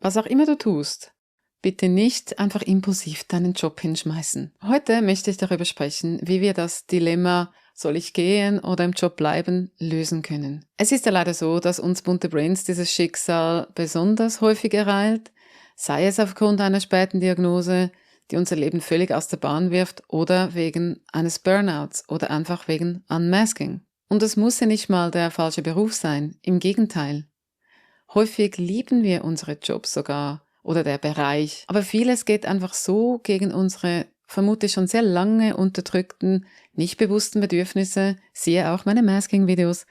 Was auch immer du tust, bitte nicht einfach impulsiv deinen Job hinschmeißen. Heute möchte ich darüber sprechen, wie wir das Dilemma soll ich gehen oder im Job bleiben, lösen können. Es ist ja leider so, dass uns bunte Brains dieses Schicksal besonders häufig ereilt, sei es aufgrund einer späten Diagnose, die unser Leben völlig aus der Bahn wirft, oder wegen eines Burnouts oder einfach wegen Unmasking. Und es muss ja nicht mal der falsche Beruf sein, im Gegenteil. Häufig lieben wir unsere Jobs sogar oder der Bereich, aber vieles geht einfach so gegen unsere vermutlich schon sehr lange unterdrückten, nicht bewussten Bedürfnisse, siehe auch meine Masking-Videos,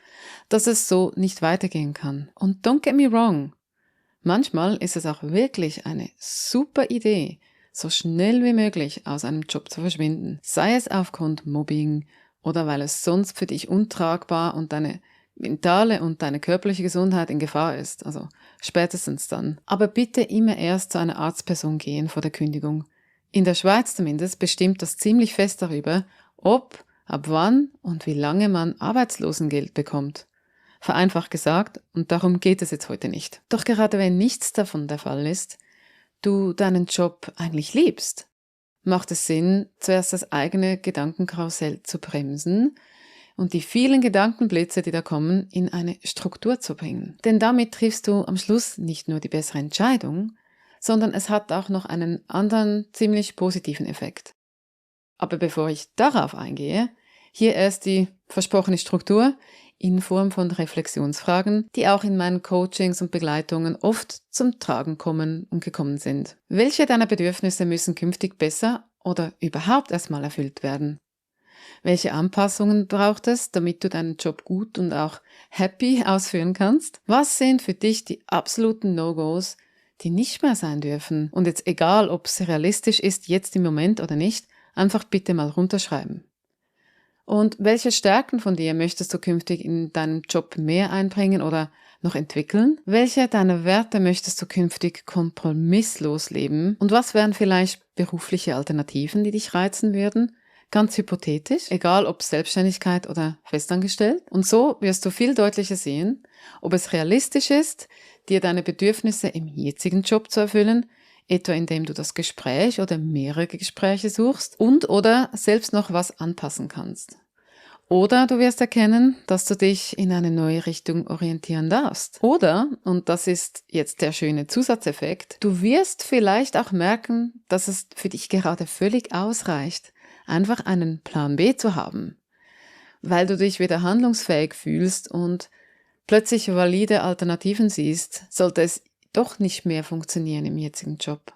dass es so nicht weitergehen kann. Und don't get me wrong, manchmal ist es auch wirklich eine super Idee, so schnell wie möglich aus einem Job zu verschwinden, sei es aufgrund Mobbing oder weil es sonst für dich untragbar und deine mentale und deine körperliche Gesundheit in Gefahr ist, also spätestens dann. Aber bitte immer erst zu einer Arztperson gehen vor der Kündigung. In der Schweiz zumindest bestimmt das ziemlich fest darüber, ob, ab wann und wie lange man Arbeitslosengeld bekommt. Vereinfacht gesagt, und darum geht es jetzt heute nicht. Doch gerade wenn nichts davon der Fall ist, du deinen Job eigentlich liebst, macht es Sinn, zuerst das eigene Gedankenkarussell zu bremsen und die vielen Gedankenblitze, die da kommen, in eine Struktur zu bringen. Denn damit triffst du am Schluss nicht nur die bessere Entscheidung, sondern es hat auch noch einen anderen ziemlich positiven Effekt. Aber bevor ich darauf eingehe, hier erst die versprochene Struktur in Form von Reflexionsfragen, die auch in meinen Coachings und Begleitungen oft zum Tragen kommen und gekommen sind. Welche deiner Bedürfnisse müssen künftig besser oder überhaupt erstmal erfüllt werden? Welche Anpassungen braucht es, damit du deinen Job gut und auch happy ausführen kannst? Was sind für dich die absoluten No-Gos, die nicht mehr sein dürfen? Und jetzt egal, ob es realistisch ist, jetzt im Moment oder nicht, einfach bitte mal runterschreiben. Und welche Stärken von dir möchtest du künftig in deinem Job mehr einbringen oder noch entwickeln? Welche deiner Werte möchtest du künftig kompromisslos leben? Und was wären vielleicht berufliche Alternativen, die dich reizen würden? Ganz hypothetisch, egal ob Selbstständigkeit oder festangestellt. Und so wirst du viel deutlicher sehen, ob es realistisch ist, dir deine Bedürfnisse im jetzigen Job zu erfüllen, etwa indem du das Gespräch oder mehrere Gespräche suchst und oder selbst noch was anpassen kannst. Oder du wirst erkennen, dass du dich in eine neue Richtung orientieren darfst. Oder, und das ist jetzt der schöne Zusatzeffekt, du wirst vielleicht auch merken, dass es für dich gerade völlig ausreicht, einfach einen Plan B zu haben, weil du dich wieder handlungsfähig fühlst und plötzlich valide Alternativen siehst, sollte es doch nicht mehr funktionieren im jetzigen Job.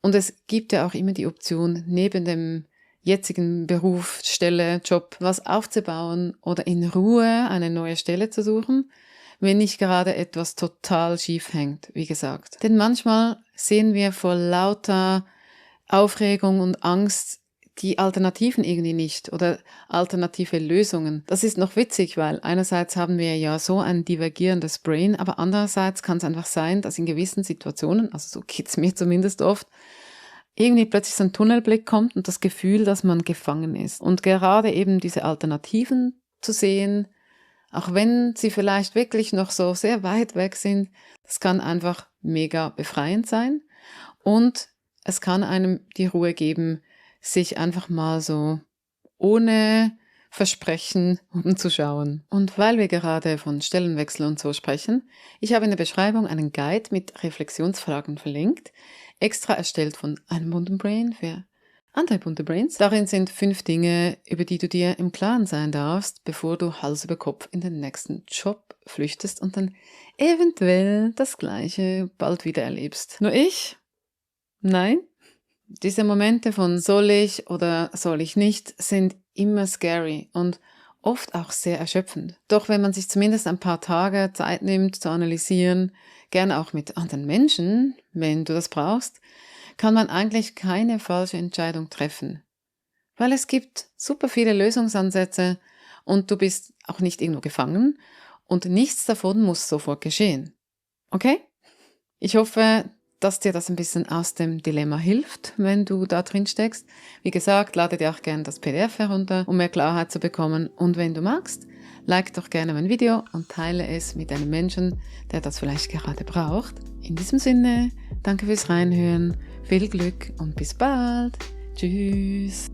Und es gibt ja auch immer die Option, neben dem jetzigen Beruf, Stelle, Job, was aufzubauen oder in Ruhe eine neue Stelle zu suchen, wenn nicht gerade etwas total schief hängt, wie gesagt. Denn manchmal sehen wir vor lauter Aufregung und Angst die Alternativen irgendwie nicht oder alternative Lösungen. Das ist noch witzig, weil einerseits haben wir ja so ein divergierendes Brain, aber andererseits kann es einfach sein, dass in gewissen Situationen, also so geht's mir zumindest oft, irgendwie plötzlich so ein Tunnelblick kommt und das Gefühl, dass man gefangen ist. Und gerade eben diese Alternativen zu sehen, auch wenn sie vielleicht wirklich noch so sehr weit weg sind, das kann einfach mega befreiend sein und es kann einem die Ruhe geben, sich einfach mal so ohne Versprechen umzuschauen. Und weil wir gerade von Stellenwechsel und so sprechen, ich habe in der Beschreibung einen Guide mit Reflexionsfragen verlinkt, extra erstellt von einem bunten Brain für andere bunte Brains. Darin sind 5 Dinge, über die du dir im Klaren sein darfst, bevor du Hals über Kopf in den nächsten Job flüchtest und dann eventuell das Gleiche bald wieder erlebst. Nur ich? Nein? Diese Momente von soll ich oder soll ich nicht sind immer scary und oft auch sehr erschöpfend. Doch wenn man sich zumindest ein paar Tage Zeit nimmt zu analysieren, gerne auch mit anderen Menschen, wenn du das brauchst, kann man eigentlich keine falsche Entscheidung treffen. Weil es gibt super viele Lösungsansätze und du bist auch nicht irgendwo gefangen und nichts davon muss sofort geschehen. Okay? Ich hoffe, dass dir das ein bisschen aus dem Dilemma hilft, wenn du da drin steckst. Wie gesagt, lade dir auch gerne das PDF herunter, um mehr Klarheit zu bekommen. Und wenn du magst, Like doch gerne mein Video und teile es mit einem Menschen, der das vielleicht gerade braucht. In diesem Sinne, danke fürs Reinhören, viel Glück und bis bald. Tschüss.